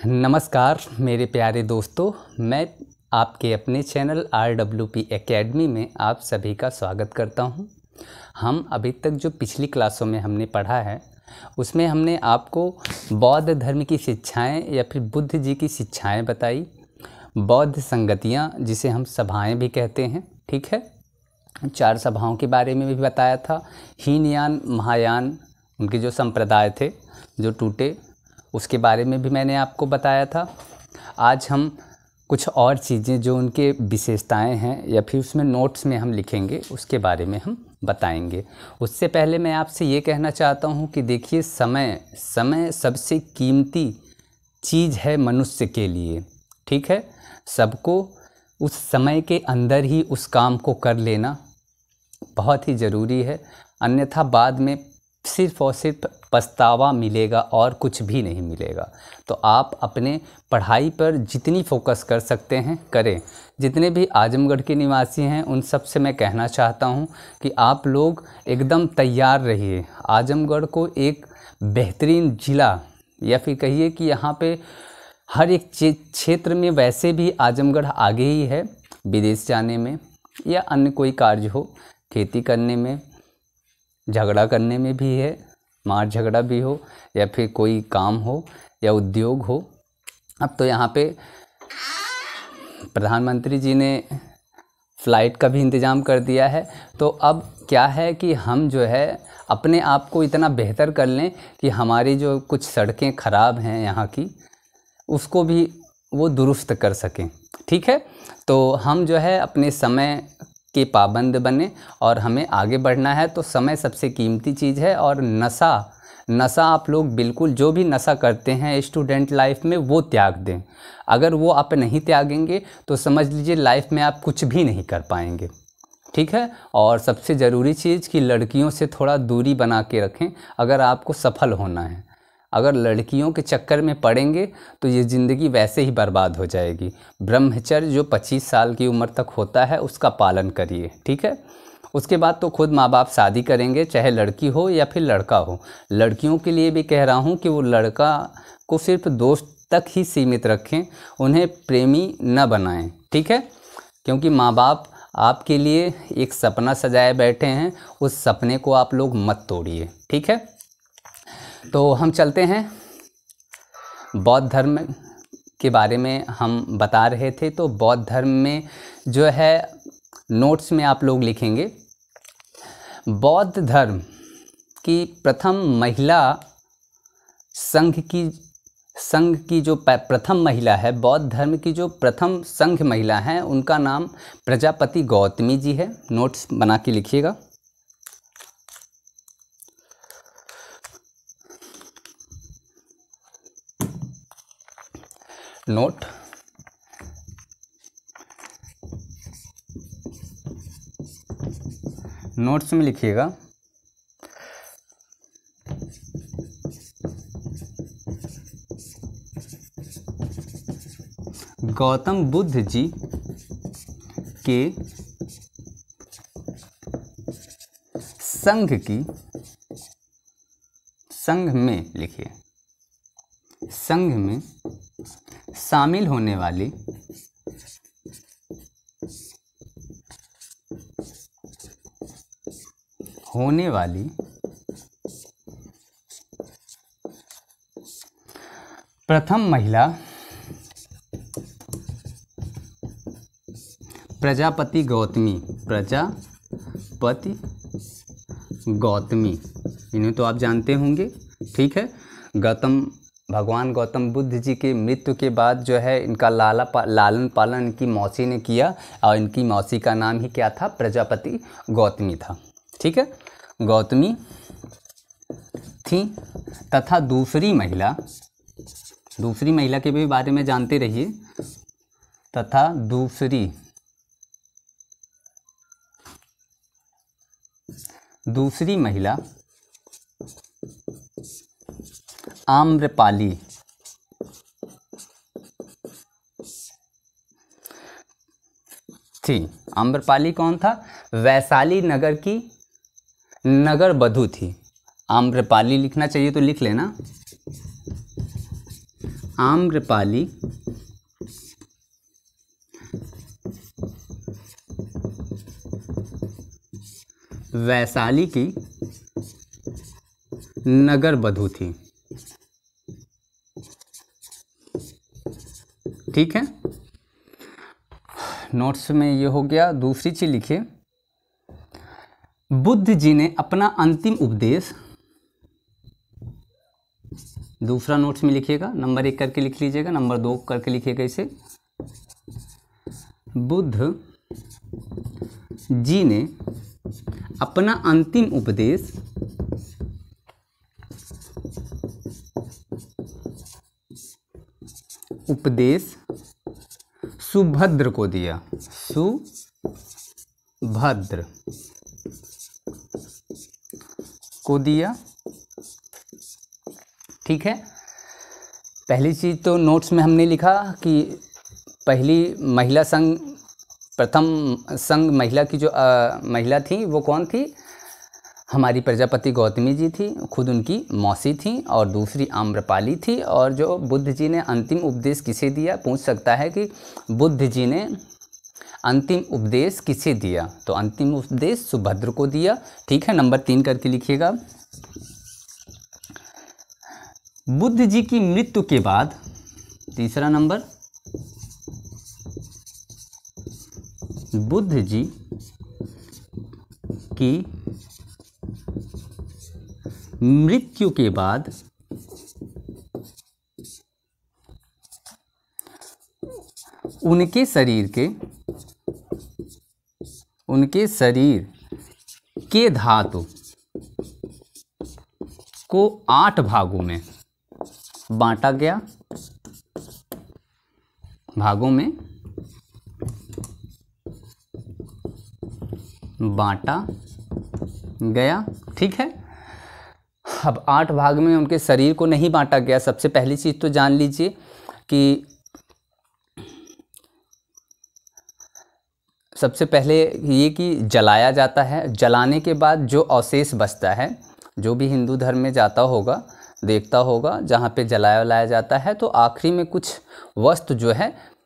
नमस्कार मेरे प्यारे दोस्तों, मैं आपके अपने चैनल RWP एकेडमी में आप सभी का स्वागत करता हूं। हम अभी तक जो पिछली क्लासों में हमने पढ़ा है उसमें हमने आपको बौद्ध धर्म की शिक्षाएं या फिर बुद्ध जी की शिक्षाएं बताई, बौद्ध संगतियां जिसे हम सभाएं भी कहते हैं, ठीक है। 4 सभाओं के बारे में भी बताया था। हीनयान महायान उनके जो संप्रदाय थे जो टूटे, उसके बारे में भी मैंने आपको बताया था। आज हम कुछ और चीज़ें जो उनके विशेषताएं हैं या फिर उसमें नोट्स में हम लिखेंगे उसके बारे में हम बताएंगे। उससे पहले मैं आपसे ये कहना चाहता हूँ कि देखिए, समय सबसे कीमती चीज़ है मनुष्य के लिए, ठीक है। सबको उस समय के अंदर ही उस काम को कर लेना बहुत ही ज़रूरी है, अन्यथा बाद में सिर्फ़ और सिर्फ पछतावा मिलेगा और कुछ भी नहीं मिलेगा। तो आप अपने पढ़ाई पर जितनी फोकस कर सकते हैं करें। जितने भी आजमगढ़ के निवासी हैं उन सब से मैं कहना चाहता हूं कि आप लोग एकदम तैयार रहिए। आजमगढ़ को एक बेहतरीन ज़िला या फिर कहिए कि यहाँ पे हर एक क्षेत्र में वैसे भी आजमगढ़ आगे ही है, विदेश जाने में या अन्य कोई कार्य हो, खेती करने में, झगड़ा करने में भी है, मार झगड़ा भी हो या फिर कोई काम हो या उद्योग हो। अब तो यहाँ पे प्रधानमंत्री जी ने फ़्लाइट का भी इंतज़ाम कर दिया है। तो अब क्या है कि हम जो है अपने आप को इतना बेहतर कर लें कि हमारी जो कुछ सड़कें ख़राब हैं यहाँ की, उसको भी वो दुरुस्त कर सकें, ठीक है। तो हम जो है अपने समय के पाबंद बने और हमें आगे बढ़ना है। तो समय सबसे कीमती चीज़ है। और नशा आप लोग बिल्कुल, जो भी नशा करते हैं स्टूडेंट लाइफ में, वो त्याग दें। अगर वो आप नहीं त्यागेंगे तो समझ लीजिए लाइफ में आप कुछ भी नहीं कर पाएंगे, ठीक है। और सबसे ज़रूरी चीज़ कि लड़कियों से थोड़ा दूरी बना के रखें अगर आपको सफल होना है। अगर लड़कियों के चक्कर में पड़ेंगे तो ये ज़िंदगी वैसे ही बर्बाद हो जाएगी। ब्रह्मचर्य जो 25 साल की उम्र तक होता है उसका पालन करिए, ठीक है। उसके बाद तो खुद माँ बाप शादी करेंगे, चाहे लड़की हो या फिर लड़का हो। लड़कियों के लिए भी कह रहा हूँ कि वो लड़का को सिर्फ दोस्त तक ही सीमित रखें, उन्हें प्रेमी न बनाएं, ठीक है। क्योंकि माँ बाप आपके लिए एक सपना सजाए बैठे हैं, उस सपने को आप लोग मत तोड़िए, ठीक है। तो हम चलते हैं, बौद्ध धर्म के बारे में हम बता रहे थे। तो बौद्ध धर्म में जो है नोट्स में आप लोग लिखेंगे, बौद्ध धर्म की प्रथम महिला संघ की जो प्रथम महिला है, बौद्ध धर्म की जो प्रथम संघ महिला है, उनका नाम प्रजापति गौतमी जी है। नोट्स बना के लिखिएगा। नोट, नोट्स में लिखिएगा गौतम बुद्ध जी के संघ में लिखिए, संघ में शामिल होने वाली प्रथम महिला प्रजापति गौतमी, इन्हें तो आप जानते होंगे, ठीक है। भगवान गौतम बुद्ध जी के मृत्यु के बाद जो है इनका लालन पालन इनकी मौसी ने किया और इनकी मौसी का नाम ही क्या था? प्रजापति गौतमी था, ठीक है। गौतमी थी तथा दूसरी महिला के भी बारे में जानते रहिए, तथा दूसरी महिला आम्रपाली थी। आम्रपाली कौन था? वैशाली नगर की नगर बधू थी। आम्रपाली लिखना चाहिए तो लिख लेना। आम्रपाली वैशाली की नगर वधू थी। ठीक है, नोट्स में ये हो गया। दूसरी चीज लिखिए, बुद्ध जी ने अपना अंतिम उपदेश, दूसरा नोट्स में लिखिएगा, नंबर 1 करके लिख लीजिएगा, नंबर 2 करके लिखिएगा इसे। बुद्ध जी ने अपना अंतिम उपदेश सुभद्र को दिया। सुभद्र को दिया। ठीक है, पहली चीज़ तो नोट्स में हमने लिखा कि पहली महिला संघ, प्रथम संघ महिला की जो महिला थी वो कौन थी? हमारी प्रजापति गौतमी जी थी, खुद उनकी मौसी थी, और दूसरी आम्रपाली थी। और जो बुद्ध जी ने अंतिम उपदेश किसे दिया, पूछ सकता है कि बुद्ध जी ने अंतिम उपदेश किसे दिया, तो अंतिम उपदेश सुभद्र को दिया। ठीक है, नंबर 3 करके लिखिएगा। बुद्ध जी की मृत्यु के बाद, तीसरा नंबर, बुद्ध जी की मृत्यु के बाद उनके शरीर के धातु को 8 भागों में बांटा गया। भागों में बांटा गया। ठीक है, अब 8 भाग में उनके शरीर को नहीं बांटा गया। सबसे पहली चीज़ तो जान लीजिए कि सबसे पहले ये कि जलाया जाता है। जलाने के बाद जो अवशेष बचता है, जो भी हिंदू धर्म में जाता होगा, देखता होगा, जहाँ पे जलाया जाता है, तो आखिरी में कुछ वस्तु जो है,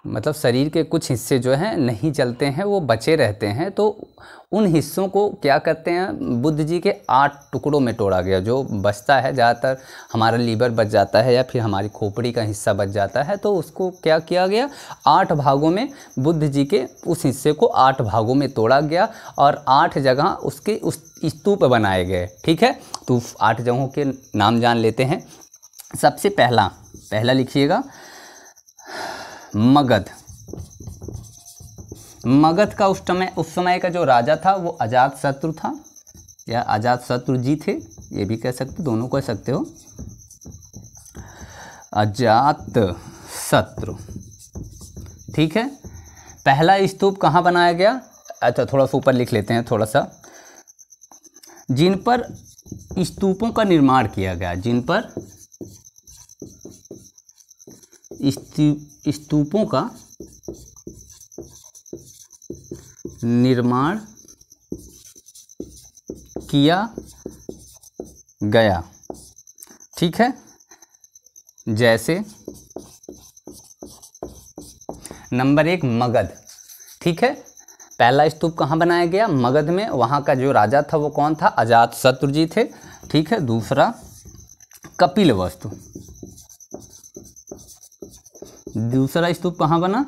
मतलब शरीर के कुछ हिस्से जो हैं नहीं जलते हैं, वो बचे रहते हैं। तो उन हिस्सों को क्या करते हैं, बुद्ध जी के 8 टुकड़ों में तोड़ा गया। जो बचता है, ज़्यादातर हमारा लीवर बच जाता है या फिर हमारी खोपड़ी का हिस्सा बच जाता है, तो उसको क्या किया गया, 8 भागों में बुद्ध जी के उस हिस्से को 8 भागों में तोड़ा गया और 8 जगह उसके उस स्तूप बनाए गए। ठीक है, तो 8 जगहों के नाम जान लेते हैं। सबसे पहला लिखिएगा, मगध। मगध का उस समय का जो राजा था वो अजातशत्रु था, या अजातशत्रु जी थे, ये भी कह सकते, दोनों कह सकते हो, अजातशत्रु। ठीक है, पहला स्तूप कहाँ बनाया गया? अच्छा, थोड़ा सा ऊपर लिख लेते हैं, थोड़ा सा, जिन पर स्तूपों का निर्माण किया गया, जिन पर स्तूपों का निर्माण किया गया। ठीक है, जैसे नंबर 1 मगध। ठीक है, पहला स्तूप कहाँ बनाया गया? मगध में। वहाँ का जो राजा था वो कौन था? अजातशत्रु जी थे। ठीक है, दूसरा कपिलवस्तु। दूसरा स्तूप कहाँ बना?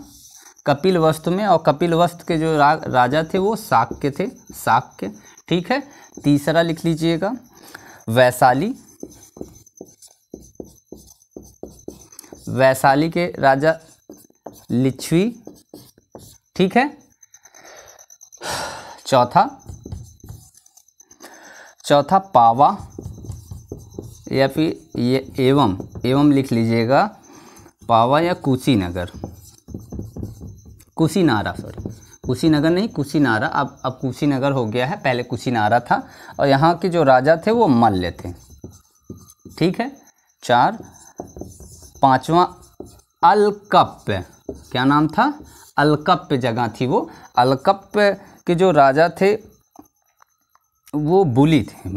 कपिलवस्तु में। और कपिलवस्तु के जो राजा थे वो शाक्य थे, शाक्य। ठीक है, तीसरा लिख लीजिएगा, वैशाली। वैशाली के राजा लिच्छवी। ठीक है, चौथा पावा, या फिर ये एवं लिख लीजिएगा, पावा या कुशीनगर, कुशीनारा, सॉरी, कुशीनगर नहीं, कुशीनारा। अब कुशीनगर हो गया है, पहले कुशीनारा था। और यहाँ के जो राजा थे वो मल्ल थे। ठीक है, 4। 5वां अलकप्य। क्या नाम था? अलकप्य जगह थी वो। अलकप्य के जो राजा थे वो बुली थे,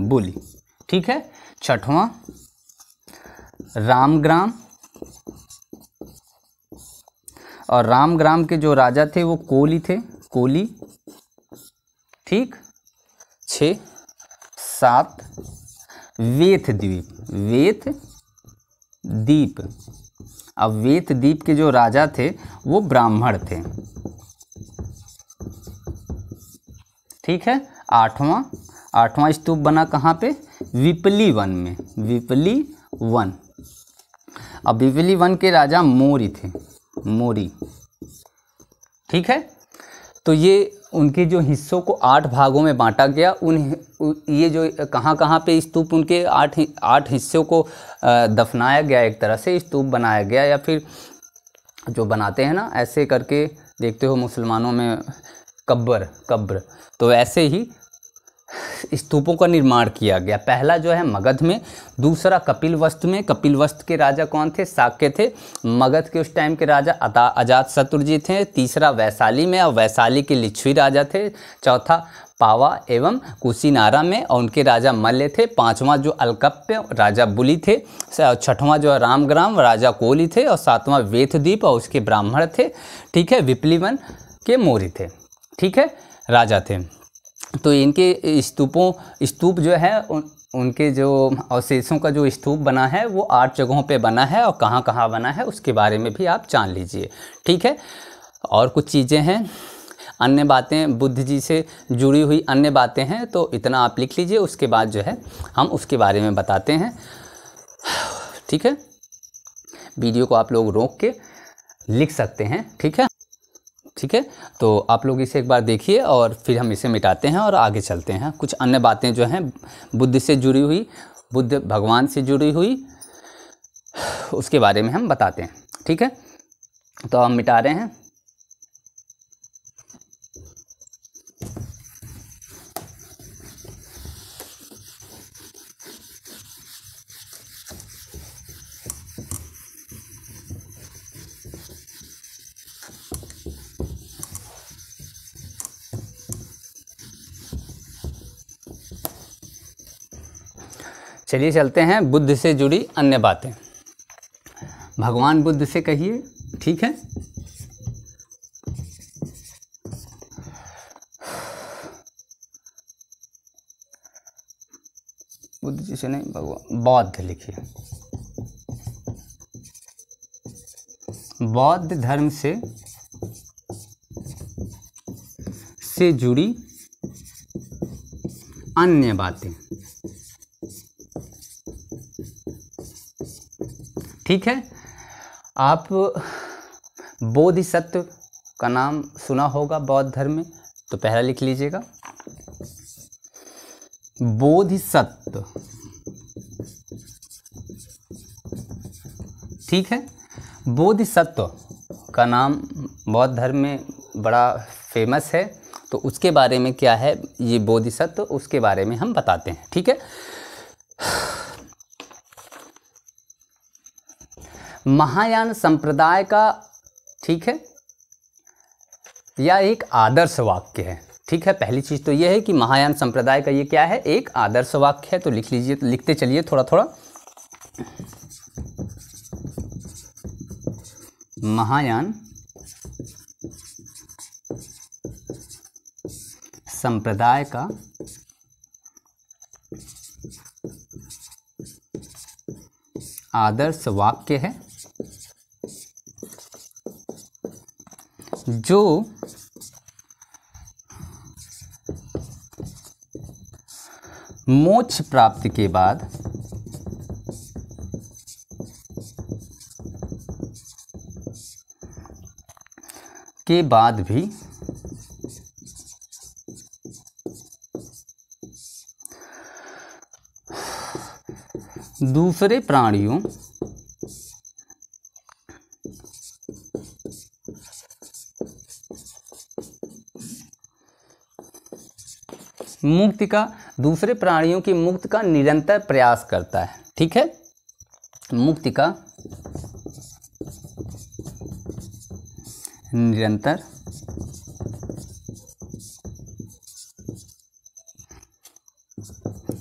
बुली। ठीक है, 6वां रामग्राम, और रामग्राम के जो राजा थे वो कोली थे, कोली। ठीक। 6, 7 वेथद्वीप, वेथद्वीप। अब वेथद्वीप के जो राजा थे वो ब्राह्मण थे। ठीक है। 8वां स्तूप बना कहाँ पे? विपली वन में, विपली वन। अब विपली वन के राजा मोरी थे, मोरी। ठीक है। तो ये उनके जो हिस्सों को 8 भागों में बांटा गया। ये जो कहाँ कहाँ पे स्तूप उनके 8 हिस्सों को दफनाया गया, एक तरह से स्तूप बनाया गया, या फिर जो बनाते हैं ना ऐसे करके, देखते हो मुसलमानों में कब्र, तो ऐसे ही स्तूपों का निर्माण किया गया। पहला जो है मगध में, दूसरा कपिलवस्तु में। कपिलवस्तु के राजा कौन थे? शाक्य थे। मगध के उस टाइम के राजा अजातशत्रु जी थे। तीसरा वैशाली में, और वैशाली के लिच्छवी राजा थे। चौथा पावा एवं कुशीनारा में, और उनके राजा मल्ल थे। 5वां जो अलकप्य राजा बुली थे। 6वां जो रामग्राम राजा कोली थे, और 7वां वेथद्वीप और उसके ब्राह्मण थे। ठीक है। विपलीवन के मोरी थे। ठीक है, राजा थे। तो इनके स्तूप जो है उनके जो अवशेषों का जो स्तूप बना है वो 8 जगहों पे बना है, और कहाँ कहाँ बना है उसके बारे में भी आप जान लीजिए। ठीक है। और कुछ चीज़ें हैं, अन्य बातें, बुद्ध जी से जुड़ी हुई अन्य बातें हैं, तो इतना आप लिख लीजिए। उसके बाद जो है हम उसके बारे में बताते हैं। ठीक है। वीडियो को आप लोग रोक के लिख सकते हैं। ठीक है। ठीक है। तो आप लोग इसे एक बार देखिए और फिर हम इसे मिटाते हैं और आगे चलते हैं। कुछ अन्य बातें जो हैं बुद्ध से जुड़ी हुई, बुद्ध भगवान से जुड़ी हुई, उसके बारे में हम बताते हैं। ठीक है। तो हम मिटा रहे हैं। चलिए चलते हैं बुद्ध से जुड़ी अन्य बातें। भगवान बुद्ध से कहिए। ठीक है। बुद्ध जी से नहीं, भगवान बौद्ध लिखिए। बौद्ध धर्म से जुड़ी अन्य बातें। ठीक है। आप बोधिसत्व का नाम सुना होगा बौद्ध धर्म में, तो पहला लिख लीजिएगा बोधिसत्व। ठीक है। बोधिसत्व का नाम बौद्ध धर्म में बड़ा फेमस है, तो उसके बारे में क्या है ये बोधिसत्व, उसके बारे में हम बताते हैं। ठीक है। महायान संप्रदाय का, ठीक है, यह एक आदर्श वाक्य है। ठीक है। पहली चीज़ तो यह है कि महायान संप्रदाय का ये क्या है, एक आदर्श वाक्य है। तो लिख लीजिए, लिखते चलिए थोड़ा थोड़ा। महायान संप्रदाय का आदर्श वाक्य है जो मोक्ष प्राप्ति के बाद भी दूसरे प्राणियों मुक्ति का, दूसरे प्राणियों की मुक्ति का निरंतर प्रयास करता है। ठीक है। मुक्ति का निरंतर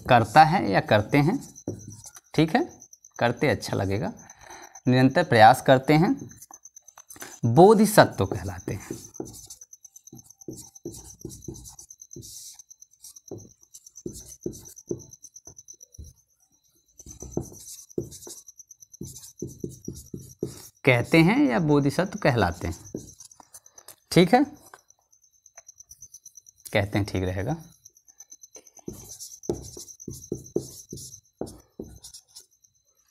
करता है या करते हैं। ठीक है। करते अच्छा लगेगा, निरंतर प्रयास करते हैं, बोधिसत्व कहलाते हैं। कहते हैं या बोधिसत्व कहलाते हैं, ठीक है, कहते हैं ठीक रहेगा।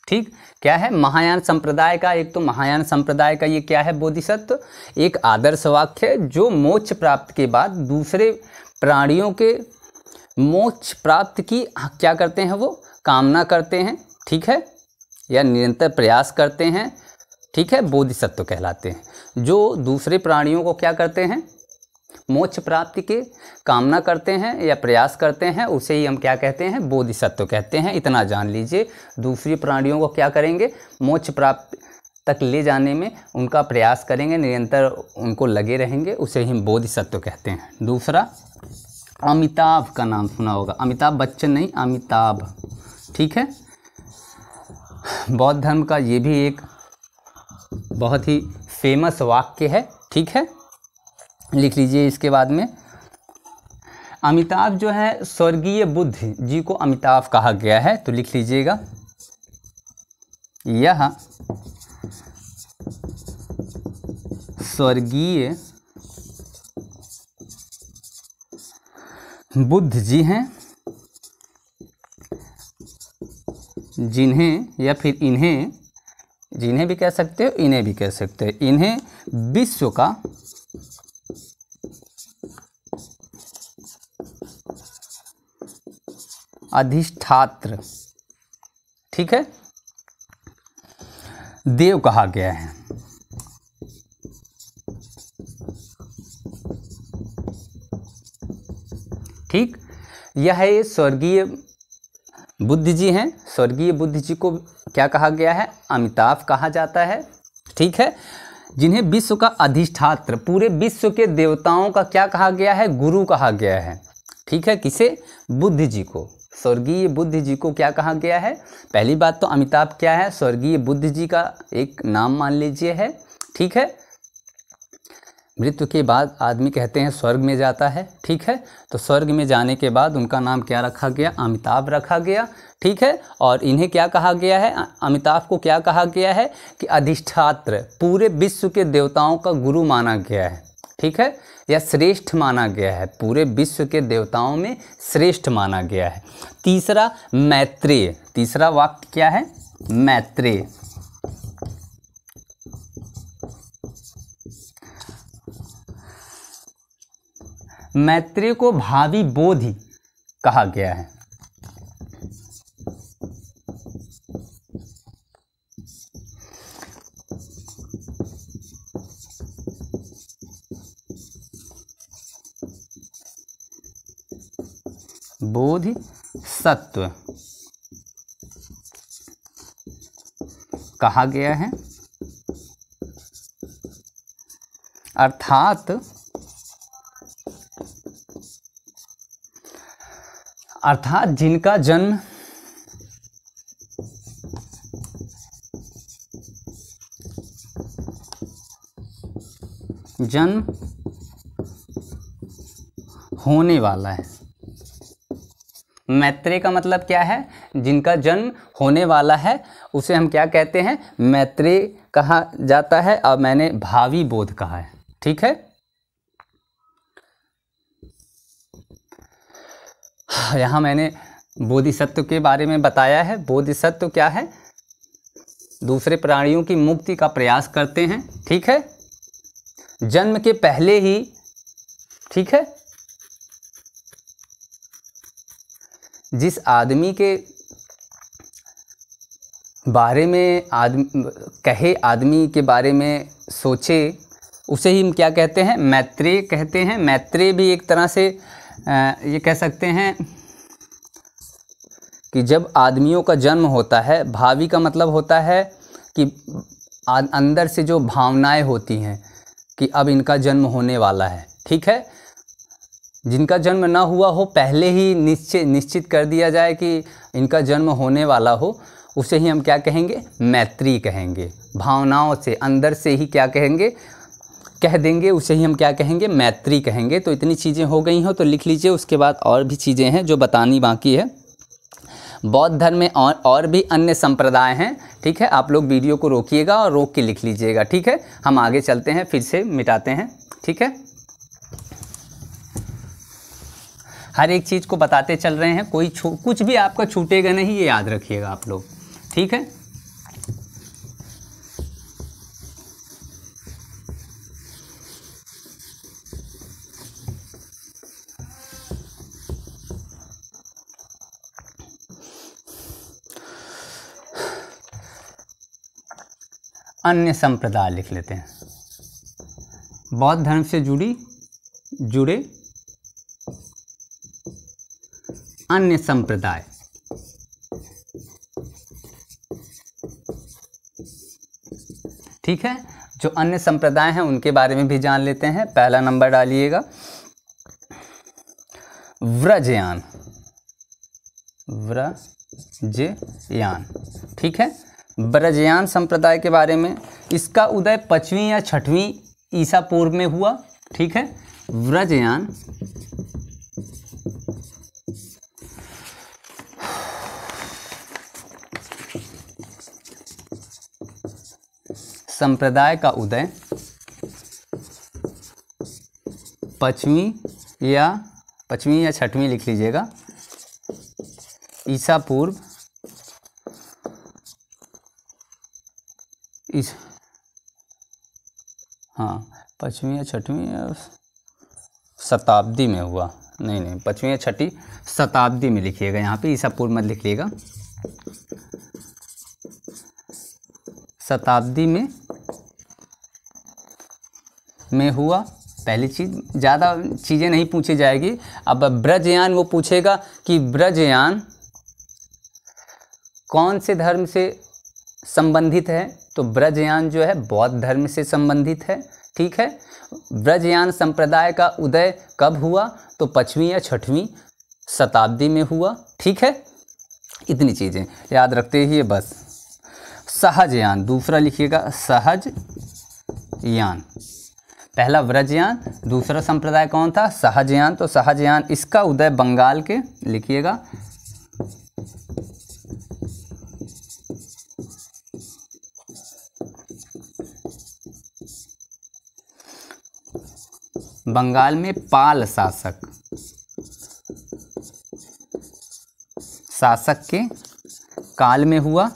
ठीक, क्या है महायान संप्रदाय का, एक तो महायान संप्रदाय का ये क्या है, बोधिसत्व एक आदर्श वाक्य है जो मोक्ष प्राप्त के बाद दूसरे प्राणियों के मोक्ष प्राप्त की क्या करते हैं, वो कामना करते हैं, ठीक है, या निरंतर प्रयास करते हैं, ठीक है, बोधिसत्व कहलाते हैं। जो दूसरे प्राणियों को क्या करते हैं, मोक्ष प्राप्ति के कामना करते हैं या प्रयास करते हैं, उसे ही हम क्या कहते हैं, बोधिसत्व कहते हैं। इतना जान लीजिए, दूसरे प्राणियों को क्या करेंगे, मोक्ष प्राप्ति तक ले जाने में उनका प्रयास करेंगे, निरंतर उनको लगे रहेंगे, उसे ही बोधिसत्व कहते हैं। दूसरा, अमिताभ का नाम सुना होगा, अमिताभ बच्चन नहीं, अमिताभ, ठीक है, बौद्ध धर्म का ये भी एक बहुत ही फेमस वाक्य है, ठीक है, लिख लीजिए। इसके बाद में अमिताभ जो है, स्वर्गीय बुद्ध जी को अमिताभ कहा गया है, तो लिख लीजिएगा, यह स्वर्गीय बुद्ध जी हैं, जिन्हें या फिर इन्हें, जिन्हें भी कह सकते हो, इन्हें भी कह सकते हो, इन्हें विश्व का अधिष्ठात्र, ठीक है, देव कहा गया है। ठीक, यह है स्वर्गीय बुद्ध जी हैं, स्वर्गीय बुद्ध जी को क्या कहा गया है, अमिताभ कहा जाता है, ठीक है, जिन्हें विश्व का अधिष्ठात्र, पूरे विश्व के देवताओं का क्या कहा गया है, गुरु कहा गया है, ठीक है, किसे, बुद्ध जी को, स्वर्गीय बुद्ध जी को क्या कहा गया है। पहली बात तो अमिताभ क्या है, स्वर्गीय बुद्ध जी का एक नाम मान लीजिए है, ठीक है, मृत्यु के बाद आदमी कहते हैं स्वर्ग में जाता है, ठीक है, तो स्वर्ग में जाने के बाद उनका नाम क्या रखा गया, अमिताभ रखा गया, ठीक है, और इन्हें क्या कहा गया है, अमिताभ को क्या कहा गया है कि अधिष्ठात्र, पूरे विश्व के देवताओं का गुरु माना गया है, ठीक है, या श्रेष्ठ माना गया है, पूरे विश्व के देवताओं में श्रेष्ठ माना गया है। तीसरा, मैत्रेय, तीसरा वाक्य क्या है, मैत्रेय, मैत्रेय को भावी बोधि कहा गया है। बोधि सत्व कहा गया है, अर्थात जिनका जन्म होने वाला है। मैत्रेय का मतलब क्या है, जिनका जन्म होने वाला है, उसे हम क्या कहते हैं, मैत्रेय कहा जाता है। और मैंने भावी बोध कहा है, ठीक है, यहाँ मैंने बोधिसत्व के बारे में बताया है। बोधिसत्व क्या है, दूसरे प्राणियों की मुक्ति का प्रयास करते हैं, ठीक है, जन्म के पहले ही, ठीक है, जिस आदमी के बारे में आदमी के बारे में सोचे, उसे ही हम क्या कहते हैं, मैत्रेय कहते हैं। मैत्रेय भी एक तरह से ये कह सकते हैं कि जब आदमियों का जन्म होता है, भावी का मतलब होता है कि अंदर से जो भावनाएं होती हैं कि अब इनका जन्म होने वाला है, ठीक है, जिनका जन्म ना हुआ हो, पहले ही निश्चित कर दिया जाए कि इनका जन्म होने वाला हो, उसे ही हम क्या कहेंगे, मैत्री कहेंगे। भावनाओं से अंदर से ही क्या कहेंगे, कह देंगे, उसे ही हम क्या कहेंगे, मैत्री कहेंगे। तो इतनी चीज़ें हो गई हो तो लिख लीजिए। उसके बाद और भी चीज़ें हैं जो बतानी बाकी है। बौद्ध धर्म में और भी अन्य संप्रदाय हैं, ठीक है। आप लोग वीडियो को रोकिएगा और रोक के लिख लीजिएगा, ठीक है। हम आगे चलते हैं, फिर से मिटाते हैं, ठीक है। हर एक चीज़ को बताते चल रहे हैं, कोई कुछ भी आपका छूटेगा नहीं, ये याद रखिएगा आप लोग, ठीक है। अन्य संप्रदाय लिख लेते हैं। बौद्ध धर्म से जुड़े अन्य संप्रदाय। ठीक है, जो अन्य संप्रदाय हैं उनके बारे में भी जान लेते हैं। पहला नंबर डालिएगा, व्रजयान। व्रजयान, ठीक है। ब्रजयान संप्रदाय के बारे में, इसका उदय 5वीं या 6वीं ईसा पूर्व में हुआ, ठीक है। व्रजयान संप्रदाय का उदय 5वीं या 6वीं लिख लीजिएगा ईसा पूर्व हाँ 5वीं या 6वीं शताब्दी में हुआ। नहीं 5वीं या 6वीं शताब्दी में लिखिएगा, यहाँ पे ईसा पूर्व मत लिखिएगा, शताब्दी में हुआ। पहली चीज़, ज़्यादा चीज़ें नहीं पूछी जाएगी। अब ब्रजयान वो पूछेगा कि ब्रजयान कौन से धर्म से संबंधित है, तो ब्रजयान जो है बौद्ध धर्म से संबंधित है, ठीक है। ब्रजयान संप्रदाय का उदय कब हुआ, तो 5वीं या 6वीं शताब्दी में हुआ, ठीक है। इतनी चीज़ें याद रखते ही बस। सहजयान दूसरा लिखिएगा, सहजयान। पहला व्रजयान, दूसरा संप्रदाय कौन था, सहजयान। तो सहजयान, इसका उदय बंगाल के लिखिएगा, बंगाल में पाल शासक के काल में हुआ,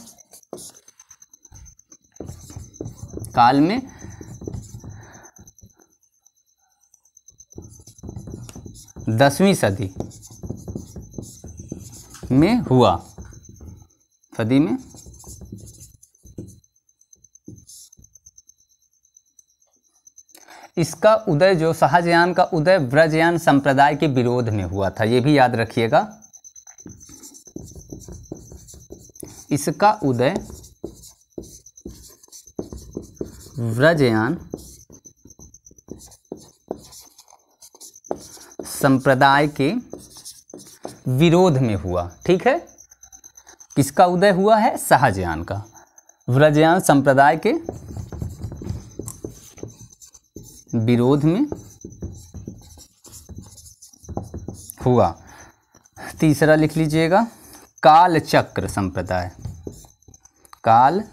काल में 10वीं सदी में हुआ, सदी में। इसका उदय, जो शाहजहां का उदय व्रजयान संप्रदाय के विरोध में हुआ था, ये भी याद रखिएगा। इसका उदय व्रजयान संप्रदाय के विरोध में हुआ, ठीक है। किसका उदय हुआ है, शाहजहां का, व्रजयान संप्रदाय के विरोध में हुआ। तीसरा लिख लीजिएगा, कालचक्र संप्रदाय, कालचक्रयान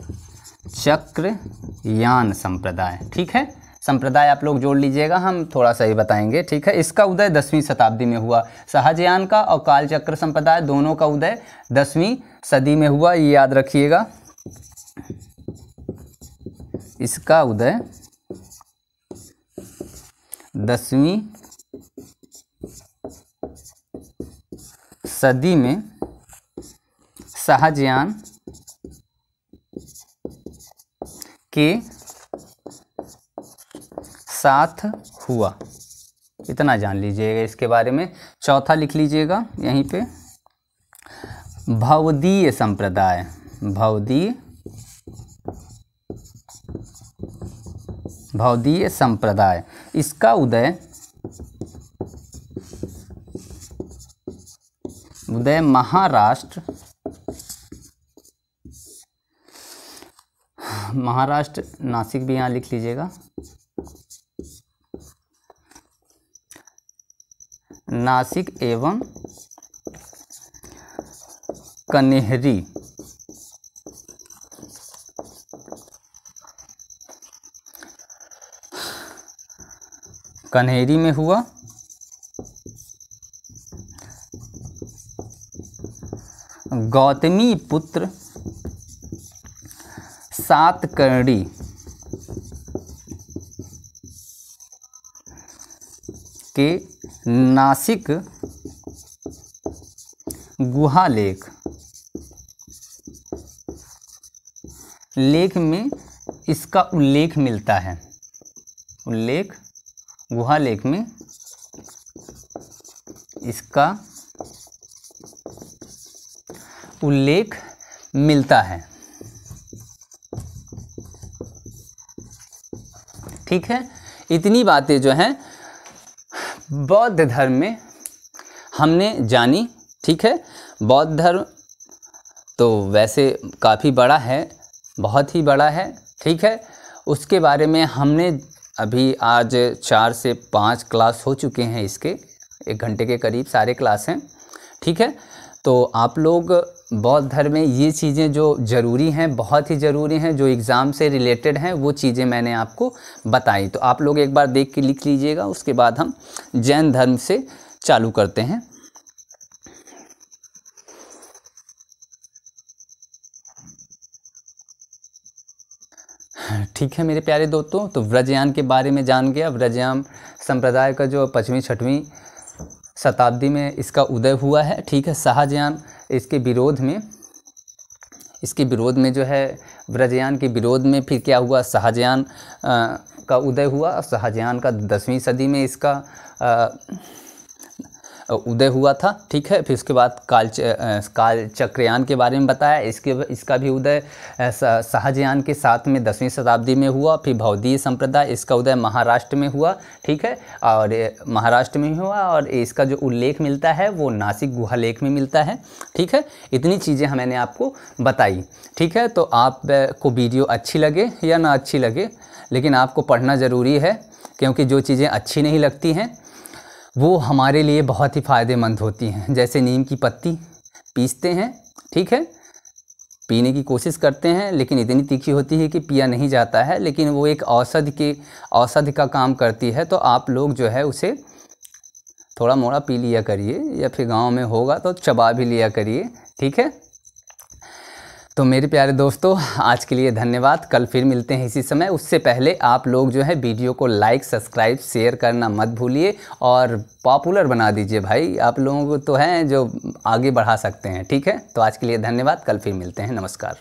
संप्रदाय, ठीक है। संप्रदाय आप लोग जोड़ लीजिएगा, हम थोड़ा सा ही बताएंगे, ठीक है। इसका उदय 10वीं शताब्दी में हुआ। शाहजहां का और कालचक्र संप्रदाय दोनों का उदय 10वीं सदी में हुआ, ये याद रखिएगा। इसका उदय 10वीं सदी में शाहजहां के साथ हुआ। इतना जान लीजिएगा इसके बारे में। चौथा लिख लीजिएगा यहीं पे, भवदीय संप्रदाय, भवदीय संप्रदाय। इसका उदय महाराष्ट्र महाराष्ट्र, नासिक भी यहाँ लिख लीजिएगा। नासिक एवं कन्हेरी कन्हेरी में हुआ। गौतमी पुत्र सातकर्णी के नासिक गुहा लेख में इसका उल्लेख मिलता है। गुहा लेख में इसका उल्लेख मिलता है। ठीक है, इतनी बातें जो हैं बौद्ध धर्म में हमने जानी। ठीक है, बौद्ध धर्म तो वैसे काफ़ी बड़ा है, बहुत ही बड़ा है। ठीक है, उसके बारे में हमने अभी आज 4 से 5 क्लास हो चुके हैं, इसके 1 घंटे के करीब सारे क्लास हैं। ठीक है, तो आप लोग बौद्ध धर्म में ये चीज़ें जो ज़रूरी हैं, बहुत ही ज़रूरी हैं, जो एग्ज़ाम से रिलेटेड हैं, वो चीज़ें मैंने आपको बताई। तो आप लोग एक बार देख के लिख लीजिएगा, उसके बाद हम जैन धर्म से चालू करते हैं। ठीक है मेरे प्यारे दोस्तों, तो व्रजयान के बारे में जान गया। व्रजयान संप्रदाय का जो 5वीं-6वीं शताब्दी में इसका उदय हुआ है। ठीक है, शाहजहां इसके विरोध में जो है, व्रजयान के विरोध में फिर क्या हुआ, शाहजहां का उदय हुआ। शाहजहां का 10वीं सदी में इसका उदय हुआ था। ठीक है, फिर उसके बाद कालचक्रयान के बारे में बताया, इसका भी उदय शाहजहां के साथ में 10वीं शताब्दी में हुआ। फिर बौद्धीय संप्रदाय, इसका उदय महाराष्ट्र में हुआ। ठीक है, और महाराष्ट्र में हुआ, और इसका जो उल्लेख मिलता है वो नासिक गुहा लेख में मिलता है। ठीक है, इतनी चीज़ें मैंने आपको बताई। ठीक है, तो आपको वीडियो अच्छी लगे या ना अच्छी लगे, लेकिन आपको पढ़ना ज़रूरी है, क्योंकि जो चीज़ें अच्छी नहीं लगती हैं वो हमारे लिए बहुत ही फ़ायदेमंद होती हैं। जैसे नीम की पत्ती पीसते हैं, ठीक है, पीने की कोशिश करते हैं, लेकिन इतनी तीखी होती है कि पिया नहीं जाता है, लेकिन वो एक औषधि का काम करती है। तो आप लोग जो है उसे थोड़ा मोड़ा पी लिया करिए, या फिर गांव में होगा तो चबा भी लिया करिए। ठीक है, तो मेरे प्यारे दोस्तों, आज के लिए धन्यवाद। कल फिर मिलते हैं इसी समय। उससे पहले आप लोग जो है वीडियो को लाइक, सब्सक्राइब, शेयर करना मत भूलिए, और पॉपुलर बना दीजिए भाई। आप लोगों को तो हैं जो आगे बढ़ा सकते हैं। ठीक है, तो आज के लिए धन्यवाद। कल फिर मिलते हैं। नमस्कार।